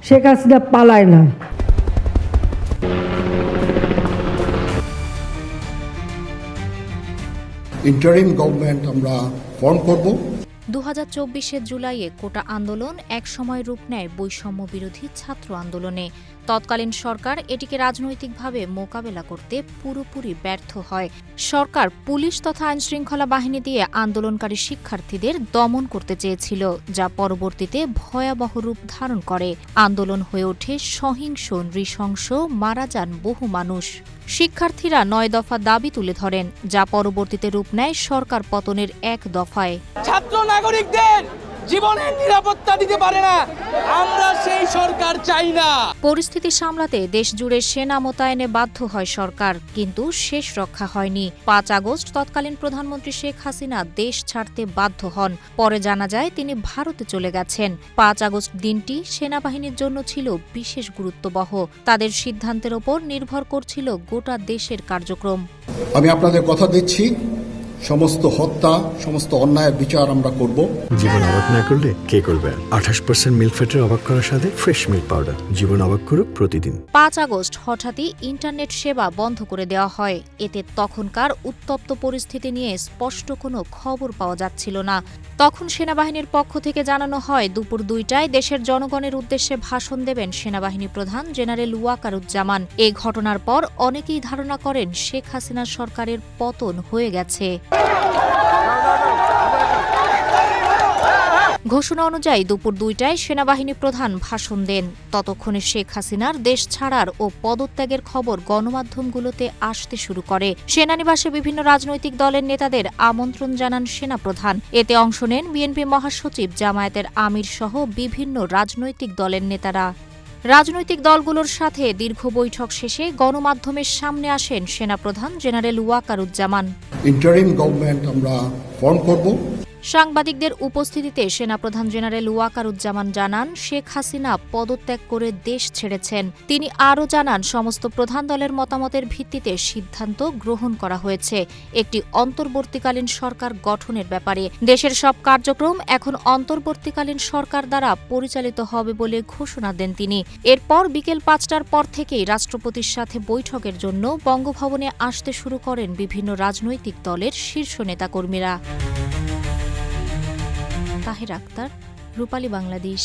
শেখ হাসিনা পালায় না। Interim government আমরা ফর্ম করব। 2024 জুলাইয়ে কোটা আন্দোলন একসময় রূপ নেয় বৈষম্য বিরোধী ছাত্র আন্দোলনে। তৎকালীন সরকার এটিকে রাজনৈতিকভাবে মোকাবেলা করতে পুরোপুরি ব্যর্থ হয়। সরকার পুলিশ তথা আইনশৃঙ্খলা বাহিনী দিয়ে আন্দোলনকারী শিক্ষার্থীদের দমন করতে চেয়েছিল, যা পরবর্তীতে ভয়াবহ রূপ ধারণ করে। আন্দোলন হয়ে ওঠে সহিংস, নৃশংস, মারা যান বহু মানুষ। শিক্ষার্থীরা 9 দফা দাবি তুলে ধরেন, যা পরবর্তীতে রূপ নেয় সরকার পতনের 1 দফায়। ছাত্র নাগরিকদের জীবনের নিরাপত্তা দিতে পারে না, আমরা সেই সরকার চাই না। পরিস্থিতি সামলাতে দেশ জুড়ে সেনা মোতায়েনে বাধ্য হয় সরকার, কিন্তু শেষ রক্ষা হয়নি। 5 আগস্ট তৎকালীন প্রধানমন্ত্রী শেখ হাসিনা দেশ ছাড়তে বাধ্য হন। পরে জানা যায় তিনি ভারতে চলে গেছেন। 5 আগস্ট দিনটি সেনাবাহিনীর জন্য ছিল বিশেষ গুরুত্ববহ। তাদের সিদ্ধান্তের ওপর নির্ভর করছিল গোটা দেশের কার্যক্রম। আমি আপনাদের কথা দিচ্ছি, সমস্ত হত্যা, সমস্ত অন্যায়ের বিচার আমরা করব। জীবন অবাক না করলে কে করবে? 28% মিল্ক ফ্যাটের অবাক করার সাথে ফ্রেশ মিল্ক পাউডার। জীবন অবাক করুক প্রতিদিন। 5 আগস্ট হঠাৎই ইন্টারনেট সেবা বন্ধ করে দেওয়া হয়। এতে তখনকার উত্তপ্ত পরিস্থিতি নিয়ে স্পষ্ট কোনো খবর পাওয়া যাচ্ছিল না। তখন সেনাবাহিনীর পক্ষ থেকে জানানো হয় দুপুর 2টায় দেশের জনগণের উদ্দেশ্যে ভাষণ দেবেন সেনাবাহিনী প্রধান জেনারেল ওয়াকারুজ্জামান। এই ঘটনার পর অনেকেই ধারণা করেন শেখ হাসিনা সরকারের পতন হয়ে গেছে। ঘোষণা অনুযায়ী দুপুর 2টায় সেনাবাহিনী প্রধান ভাষণ দেন। ততক্ষণে শেখ হাসিনার দেশ ছাড়ার ও পদত্যাগের খবর গণমাধ্যমগুলোতে আসতে শুরু করে। সেনানিবাসে বিভিন্ন রাজনৈতিক দলের নেতাদের আমন্ত্রণ জানান সেনাপ্রধান। এতে অংশ নেন বিএনপি মহাসচিব, জামায়াতের আমির সহ বিভিন্ন রাজনৈতিক দলের নেতারা। রাজনৈতিক দলগুলোর সাথে দীর্ঘ বৈঠক শেষে গণমাধ্যমের সামনে আসেন সেনাপ্রধান জেনারেল ওয়াকারুজ্জামান। ইন্টারিম গভর্নমেন্ট আমরা ফর্ম করব। সাংবাদিকদের উপস্থিতিতে সেনাপ্রধান জেনারেল ওয়াকারুজ্জামান জানান শেখ হাসিনা পদত্যাগ করে দেশ ছেড়েছেন। তিনি আরও জানান সমস্ত প্রধান দলের মতামতের ভিত্তিতে সিদ্ধান্ত গ্রহণ করা হয়েছে একটি অন্তর্বর্তীকালীন সরকার গঠনের ব্যাপারে। দেশের সব কার্যক্রম এখন অন্তর্বর্তীকালীন সরকার দ্বারা পরিচালিত হবে বলে ঘোষণা দেন তিনি। এরপর বিকেল 5টার পর থেকেই রাষ্ট্রপতির সাথে বৈঠকের জন্য বঙ্গভবনে আসতে শুরু করেন বিভিন্ন রাজনৈতিক দলের শীর্ষ নেতাকর্মীরা। তাহের আক্তার, রূপালী বাংলাদেশ।